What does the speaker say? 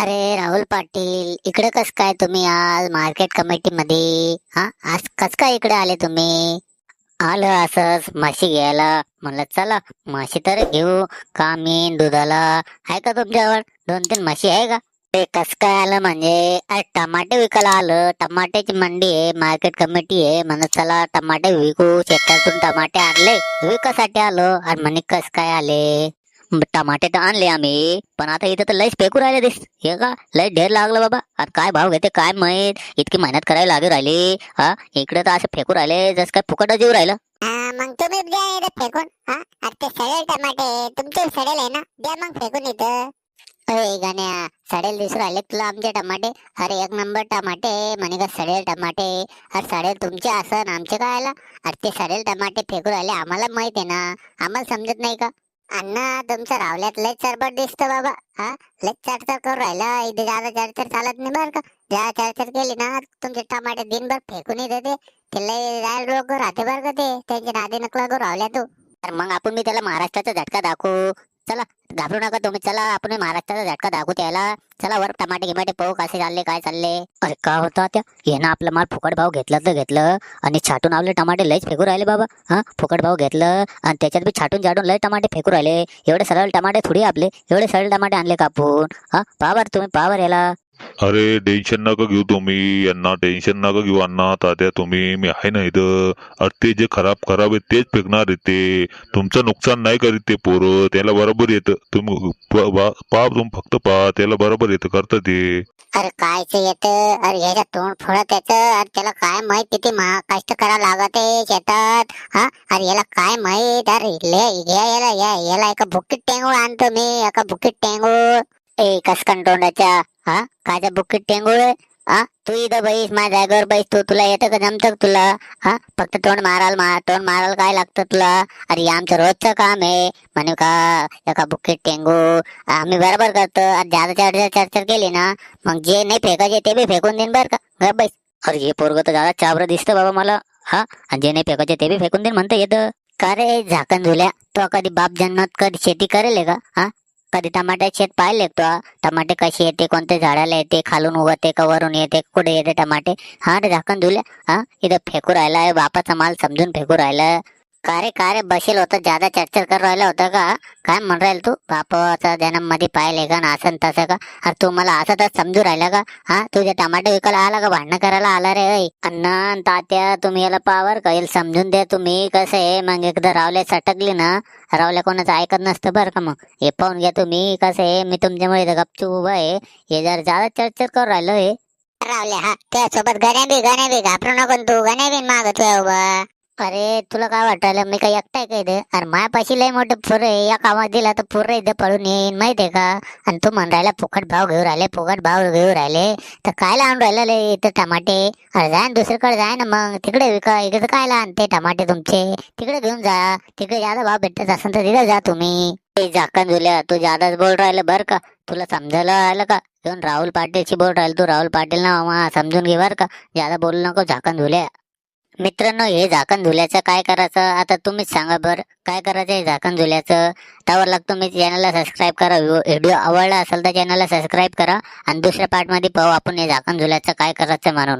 अरे राहुल पाटील, इकडे कस काय तुम्ही आज मार्केट कमिटी मध्ये? हा, आज कस काय इकडे आले तुम्ही? आलं असंच म्हशी घ्यायला. म्हणलं चला म्हशी तर घेऊ. का मीन दुधाला आहे का तुमच्यावर? 2-3 म्हशी आहे का? ते कस काय आलं म्हणजे आज टमाटे विकायला आलं. टमाट्याची मंडी आहे, मार्केट कमिटी आहे, म्हणत चला टमाटे विकू. शेतातून टमाटे आणले, विकासाठी आलो. आणि म्हणे कस काय आले? टमाटे तर आणले आम्ही, पण आता इथे तर लयच फेकू राहिले दिस. हे का लय ढेर लागलं बाबा. आता काय भाव घेते काय माहित, इतकी मेहनत करायला लागू राहिली. हा, इकडे तर असं फेकू राहिले जस काय फुकट जीव राहिलं. मग तुम्ही द्या इथं फेकून. हा, अरे ते सडेल टमाटे तुमचे सडेल आहे ना, द्या मग फेकून इथं. अरे गाण्या, सडेल दिसू राहिले तुला आमचे टमाटे? अरे एक नंबर टमाटे म्हणे का सडेल टमाटे? अरे सडेल तुमचे असं आणि आमचे काय आला? अरे ते सडेल टमाटे फेकू राहिले, आम्हाला माहित आहे ना, आम्हाला समजत नाही का? अण्णा तुमच्या रावल्यात लय चरबट दिसतं बाबा. हा, लय चरचर करून राहिला इथे. ज्यादा चरचर चालत नाही बरं का. ज्या चरचर केली ना तुमचे टमाटे दिनभर फेकून देते. ते लय राय लोक राहते बरं का, ते त्यांची नादी नकला करू रावल्या तू. तर मग आपण मी त्याला महाराष्ट्राचा झटका दाखवू. चला, घाबरू नका तुम्ही, चला आपण महाराष्ट्राचा झटका दाखवू त्याला. चला वर टमाटे गिमाटे पाहू कसे चालले काय चालले. अरे का होता त्या हे ना, आपला माल फुकट भाव घेतला तर घेतलं आणि छाटून आपले टमाटे लयच फेकू राहिले बाबा. हा, फुकट भाव घेतलं आणि त्याच्यात बी छाटून छाटून लय टमाटे फेकू राहिले. एवढे सरळ टमाटे थोडी आपले, एवढे सरळ टमाटे आणले कापून. हा, पावर तुम्ही पावर याला. अरे टेन्शन नका घेऊ तुम्ही, यांना टेन्शन नका घेऊ अण्णा तात्या, तुम्ही मी आहे ना इथं. अरे ते जे खराब खराब आहे तेच फेकणार आहे ते. तुमचं नुकसान नाही करीत ते पोरं, त्याला बरोबर येतं. तुम्ही पा तुम्ही फक्त पा, त्याला बरोबर येतं करतं ते. अरे कायच येत, अरे ह्याच्या तोंड फोडत त्याच. अरे त्याला काय माहित किती कष्ट करा लागत आहे शेतात. हा, अरे याला काय माहित. अरे याला एका बुकीत टेंगूळ आणतो मी, एका बुकीत टेंगूळ. ए कसकन तोंडाच्या, हा कायच्या बुकीत टेंगूळ? हा, तू इथं बैस, माझ्या जागेवर बैस तू. तुला येतं का जमतं तुला? हा, फक्त तोंड तोंड माराल काय लागतं तुला? अरे आमचं रोजचं काम आहे म्हणे का एका बुकीत टेंगू. आम्ही बरोबर करतो. अरे ज्यादा चर्चा केली ना, मग जे नाही फेकायचे ते बी फेकून देईन बरं का. गप बैस. अरे हे पोरग तर ज्यादा चाबरं दिसतं बाबा मला. हा, आणि जे नाही फेकायचे ते बी फेकून देईन म्हणतं येतं. का रे झाकण झुल्या, तो कधी बाप जन्मात कधी शेती करेल का? हा, कधी टमाट्याचे शेत पाहिले तो? टमाटे कशी येते, कोणत्या झाडाला येते, खालून उगवते का वरून येते, कुठे येते टमाटे? हा रे झाकण धुल्या, हा इथं फेकू राहिलाय बापाचा माल समजून फेकू राहिला. का रे बसेल होतं, ज्यादा चर्चा कर राहिला होता का? काय म्हण राहील तू? बापाचा जन्म मध्ये पाहिले का ना असं तसं का? अरे तू मला असं तर समजू राहिला का? हा, तुझे टमाटे विकायला आला का भांडणं करायला आला रे? अण्णा अन तात्या तुम्ही याला पावर का, याला समजून द्या तुम्ही. कसं आहे मग एकदा रावल्या सटकली ना, रावल्या कोणाचं ऐकत नसतं बरं का. मग हे पाहून घ्या तुम्ही. कसं आहे मी तुमच्यामुळे इथं गपचूप उभा आहे. हे जर ज्यादा चर्चा करू राहिलो हे रावल्या. हा, त्यासोबत गाण्या बी घाबरू नको न तू. गाण्या बी मागतोय उभा. अरे तुला काय वाटायला मी काय एकटाय का इथे? अरे मायापाशी लय मोठे फुर आहे, या कामात दिला तर फुर इथे पळून येईन माहितीये का? आणि तू म्हण राहिला फुकट भाव घेऊ राहिले, फुकट भाव घेऊ राहिले, तर काय लावून राहिला लय इथं टमाटे? अरे जाय ना दुसरीकडे, जाय ना मग तिकडे विका. इकडे काय आणते टमाटे तुमचे? तिकडे घेऊन जा. तिकडे जादा भाव भेटत असेल तर तिकडे जा तुम्ही. ते झाकण झुल्या, तू जादाच बोल राहिलं बर का. तुला समजायला आलं का? घेऊन राहुल पाटीलची बोल राहिल तू. राहुल पाटील ना समजून घे बर का. जादा बोलू नको झाकण झुल्या. मित्रांनो, हे झाकण धुल्याचं काय करायचं आता तुम्हीच सांगा बरं. काय करायचं हे झाकण धुल्याचं? त्यावर लागतो मी चॅनलला सबस्क्राईब करा. व्हिडिओ आवडला असेल तर चॅनलला सबस्क्राईब करा. आणि दुसऱ्या पार्ट मध्ये पाहू आपण हे झाकण धुल्याचं काय करायचं म्हणून.